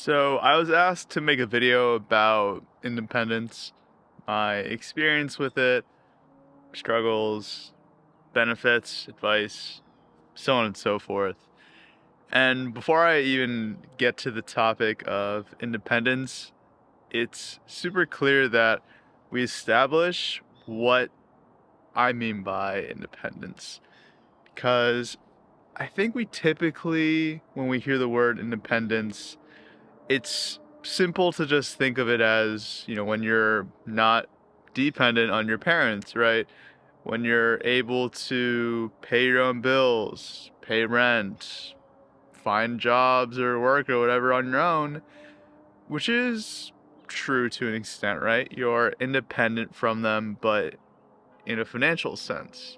So I was asked to make a video about independence, my experience with it, struggles, benefits, advice, so on and so forth. And before I even get to the topic of independence, it's super clear that we establish what I mean by independence. Because I think we typically, when we hear the word independence, it's simple to just think of it as, when you're not dependent on your parents, right? When you're able to pay your own bills, pay rent, find jobs or work or whatever on your own, which is true to an extent, right? You're independent from them, but in a financial sense.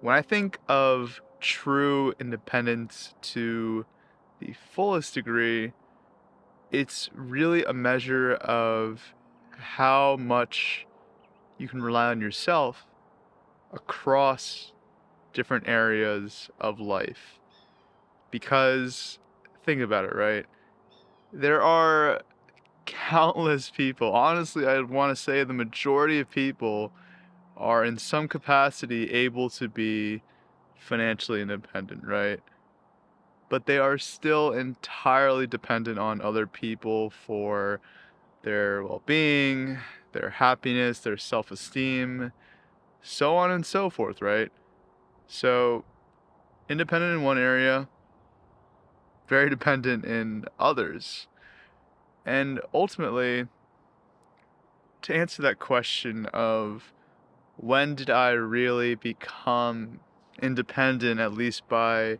When I think of true independence to the fullest degree, it's really a measure of how much you can rely on yourself across different areas of life. Because think about it, right? There are countless people. Honestly, I want to say the majority of people are in some capacity able to be financially independent, right? But they are still entirely dependent on other people for their well being, their happiness, their self esteem, so on and so forth, right? So, independent in one area, very dependent in others. And ultimately, to answer that question of when did I really become independent, at least by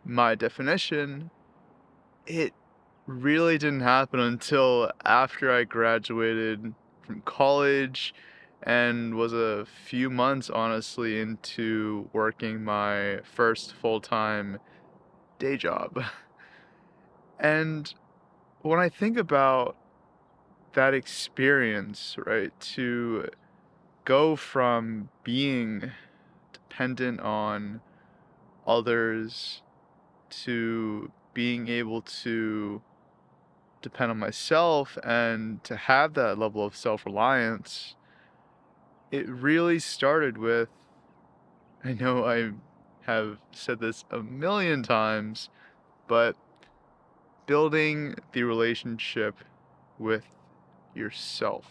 my definition, it really didn't happen until after I graduated from college and was a few months, honestly, into working my first full time day job. And when I think about that experience, right, to go from being dependent on others to being able to depend on myself and to have that level of self-reliance, it really started with, I know I have said this a million times, but building the relationship with yourself.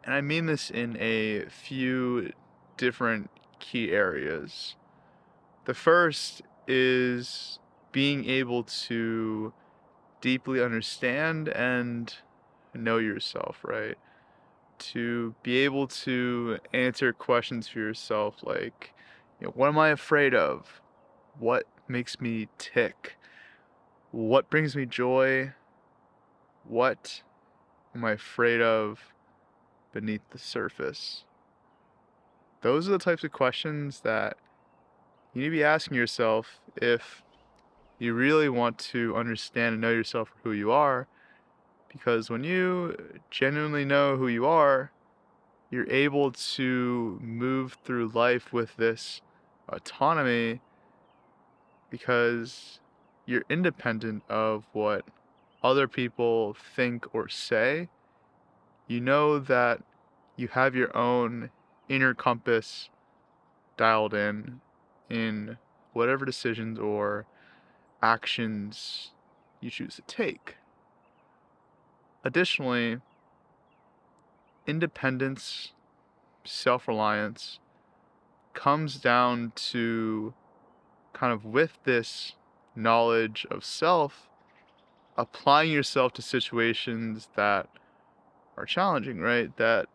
And I mean this in a few different key areas. The first is being able to deeply understand and know yourself, right? To be able to answer questions for yourself like, what am I afraid of? What makes me tick? What brings me joy? What am I afraid of beneath the surface? Those are the types of questions that you need to be asking yourself if you really want to understand and know yourself for who you are. Because when you genuinely know who you are, you're able to move through life with this autonomy because you're independent of what other people think or say. You know that you have your own inner compass dialed in whatever decisions or actions you choose to take. Additionally, independence, self reliance comes down to kind of with this knowledge of self, applying yourself to situations that are challenging, right? That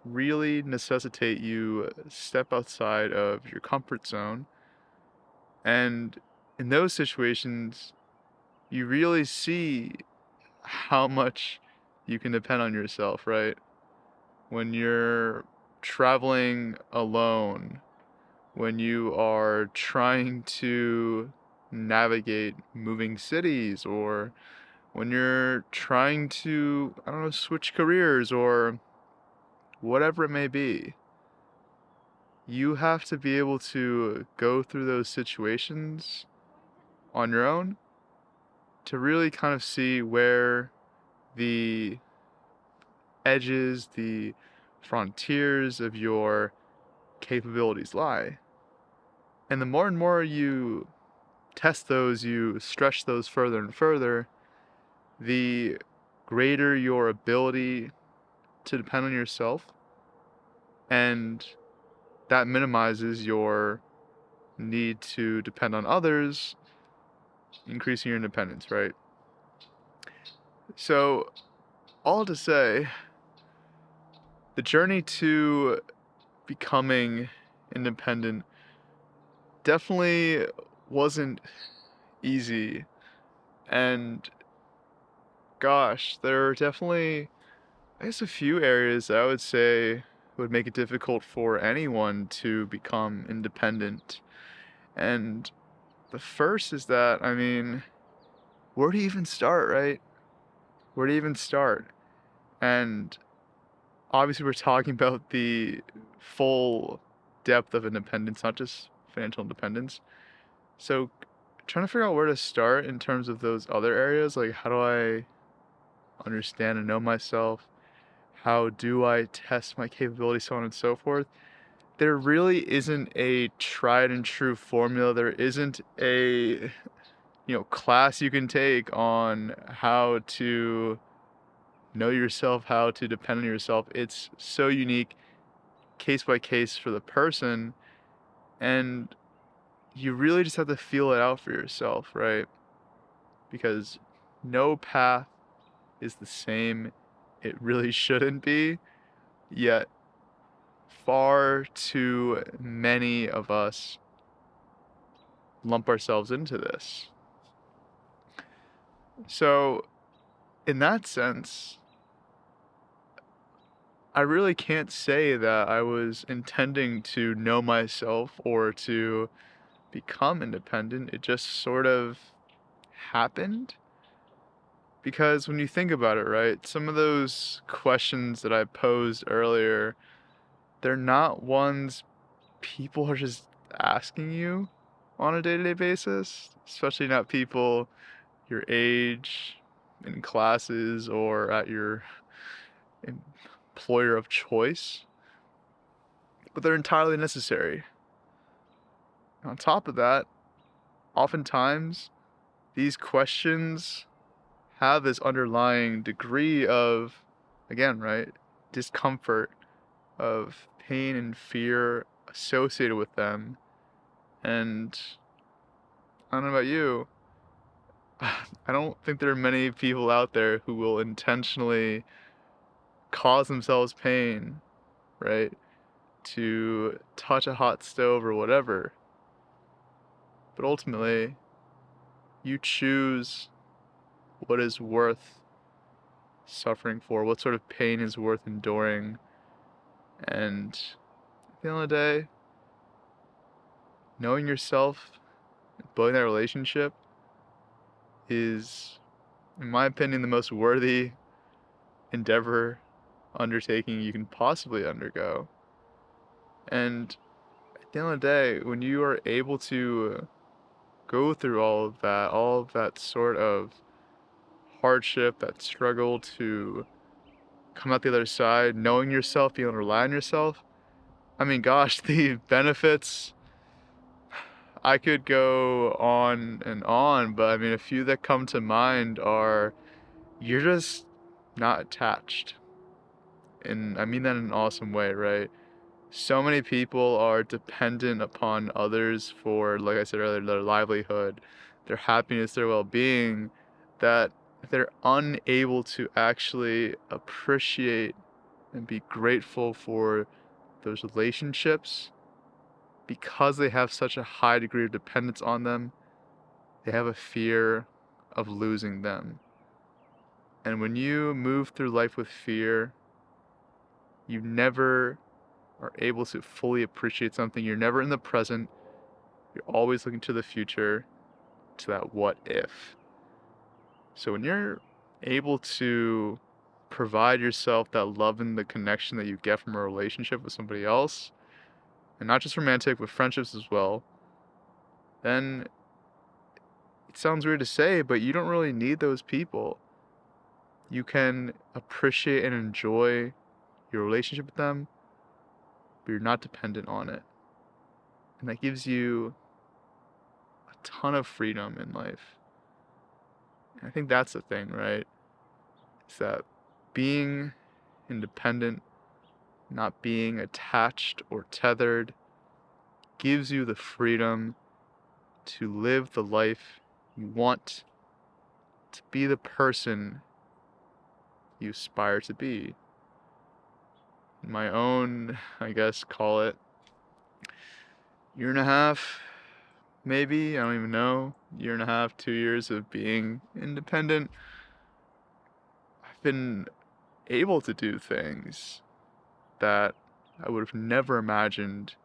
really necessitate you step outside of your comfort zone. And in those situations, you really see how much you can depend on yourself, right? When you're traveling alone, when you are trying to navigate moving cities, or when you're trying to, I don't know, switch careers or whatever it may be, you have to be able to go through those situations on your own to really kind of see where the edges, the frontiers of your capabilities lie. And the more and more you test those, you stretch those further and further, the greater your ability to depend on yourself, and that minimizes your need to depend on others, increasing your independence, right? So, all to say, the journey to becoming independent definitely wasn't easy. And gosh, there are definitely, I guess, a few areas that I would say would make it difficult for anyone to become independent. And the first is that, I mean, where do you even start, right? Where do you even start? And obviously, we're talking about the full depth of independence, not just financial independence. So, trying to figure out where to start in terms of those other areas, like how do I understand and know myself? How do I test my capabilities, so on and so forth? There really isn't a tried and true formula. There isn't a class you can take on how to know yourself, how to depend on yourself. It's so unique, case by case for the person, and you really just have to feel it out for yourself, right? Because no path is the same. It really shouldn't be, yet far too many of us lump ourselves into this. So, in that sense, I really can't say that I was intending to know myself or to become independent. It just sort of happened. Because when you think about it, right, some of those questions that I posed earlier, they're not ones people are just asking you on a day-to-day basis, especially not people your age in classes or at your employer of choice, but they're entirely necessary. On top of that, oftentimes these questions have this underlying degree of, again, right, discomfort, of pain and fear associated with them. And I don't know about you, I don't think there are many people out there who will intentionally cause themselves pain, right, to touch a hot stove or whatever. But ultimately, you choose what is worth suffering for, what sort of pain is worth enduring. And at the end of the day, knowing yourself, building that relationship is, in my opinion, the most worthy endeavor, undertaking you can possibly undergo. And at the end of the day, when you are able to go through all of that sort of hardship, that struggle to come out the other side, knowing yourself, being able to rely on yourself, I mean, gosh, the benefits, I could go on, but I mean, a few that come to mind are you're just not attached. And I mean that in an awesome way, right? So many people are dependent upon others for, like I said earlier, their livelihood, their happiness, their well being, that they're unable to actually appreciate and be grateful for those relationships because they have such a high degree of dependence on them. They have a fear of losing them. And when you move through life with fear, you never are able to fully appreciate something. You're never in the present. You're always looking to the future, to that what if. So when you're able to provide yourself that love and the connection that you get from a relationship with somebody else, and not just romantic, but friendships as well, then it sounds weird to say, but you don't really need those people. You can appreciate and enjoy your relationship with them, but you're not dependent on it. And that gives you a ton of freedom in life. And I think that's the thing, right? Is that being independent, not being attached or tethered, gives you the freedom to live the life you want, to be the person you aspire to be. In my own, I guess, call it year and a half, maybe, I don't even know, year and a half, 2 years of being independent, I've been able to do things that I would have never imagined,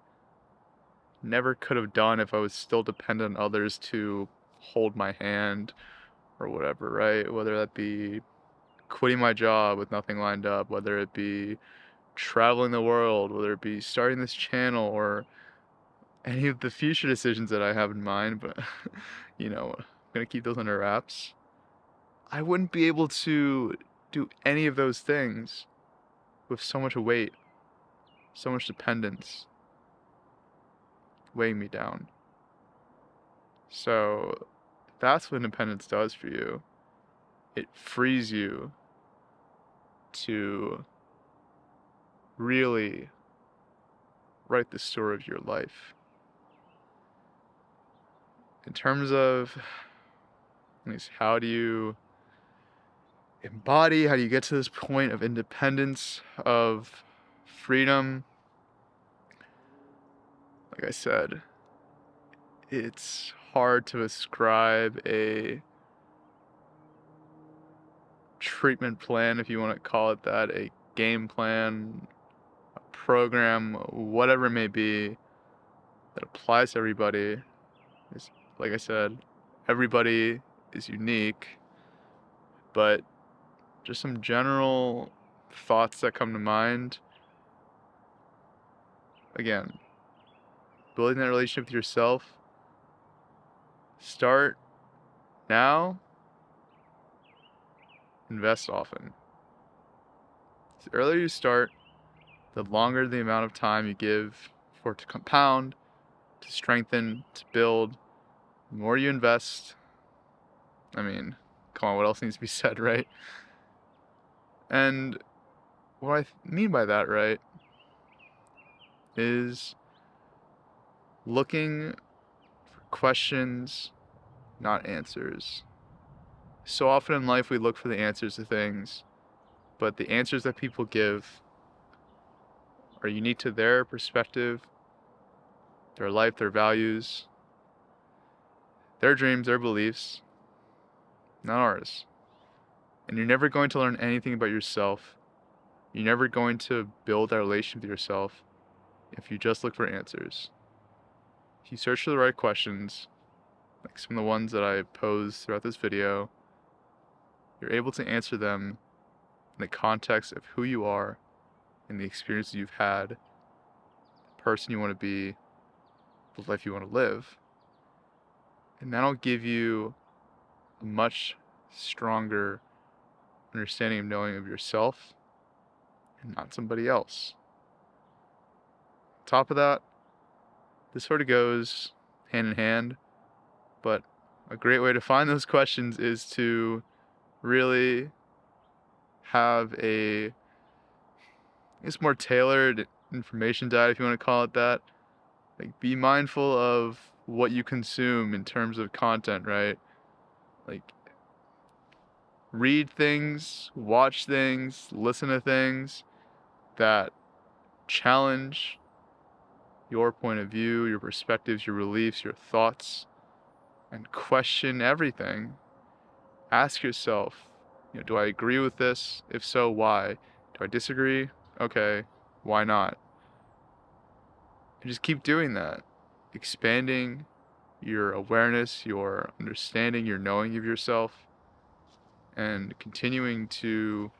never could have done if I was still dependent on others to hold my hand or whatever, right? Whether that be quitting my job with nothing lined up, whether it be traveling the world, whether it be starting this channel, or any of the future decisions that I have in mind, but I'm gonna keep those under wraps. I wouldn't be able to do any of those things with so much weight, so much dependence weighing me down. So that's what independence does for you. It frees you to really write the story of your life. In terms of, at least, how do you embody, how do you get to this point of independence, of freedom? Like I said, it's hard to ascribe a treatment plan, if you want to call it that, a game plan, a program, whatever it may be, that applies to everybody. It's, like I said, everybody is unique, but just some general thoughts that come to mind. Again, building that relationship with yourself, start now, invest often. The earlier you start, the longer the amount of time you give for it to compound, to strengthen, to build. The more you invest, I mean, come on, what else needs to be said, right? And what I mean by that, right, is looking for questions, not answers. So often in life we look for the answers to things, but the answers that people give are unique to their perspective, their life, their values, their dreams, their beliefs, not ours. And you're never going to learn anything about yourself. You're never going to build that relationship with yourself if you just look for answers. If you search for the right questions, like some of the ones that I posed throughout this video, you're able to answer them in the context of who you are and the experiences you've had, the person you want to be, the life you want to live. And that'll give you a much stronger understanding of knowing of yourself and not somebody else. On top of that, this sort of goes hand in hand, but a great way to find those questions is to really have a, I guess, more tailored information diet, if you want to call it that. Like, be mindful of what you consume in terms of content, right? Like, read things, watch things, listen to things that challenge your point of view, your perspectives, your beliefs, your thoughts, and question everything. Ask yourself, do I agree with this? If so, why? Do I disagree? Okay, why not? And just keep doing that, expanding your awareness, your understanding, your knowing of yourself, and continuing to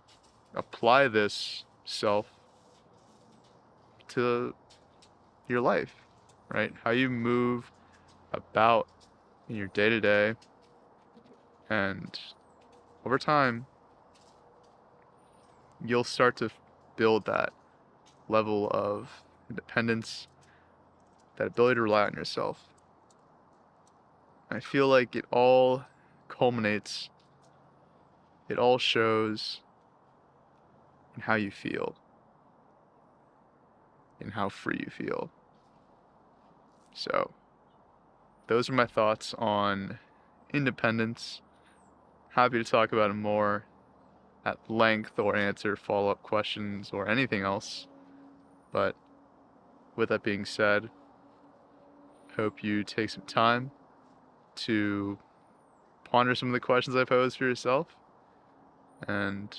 apply this self to your life, right? How you move about in your day-to-day, And over time, you'll start to build that level of independence, that ability to rely on yourself. I feel like it all culminates, it all shows in how you feel, in how free you feel. So, those are my thoughts on independence. Happy to talk about it more at length or answer follow-up questions or anything else. But with that being said, hope you take some time to ponder some of the questions I posed for yourself and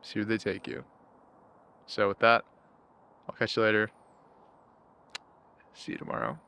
see where they take you. So with that, I'll catch you later. See you tomorrow.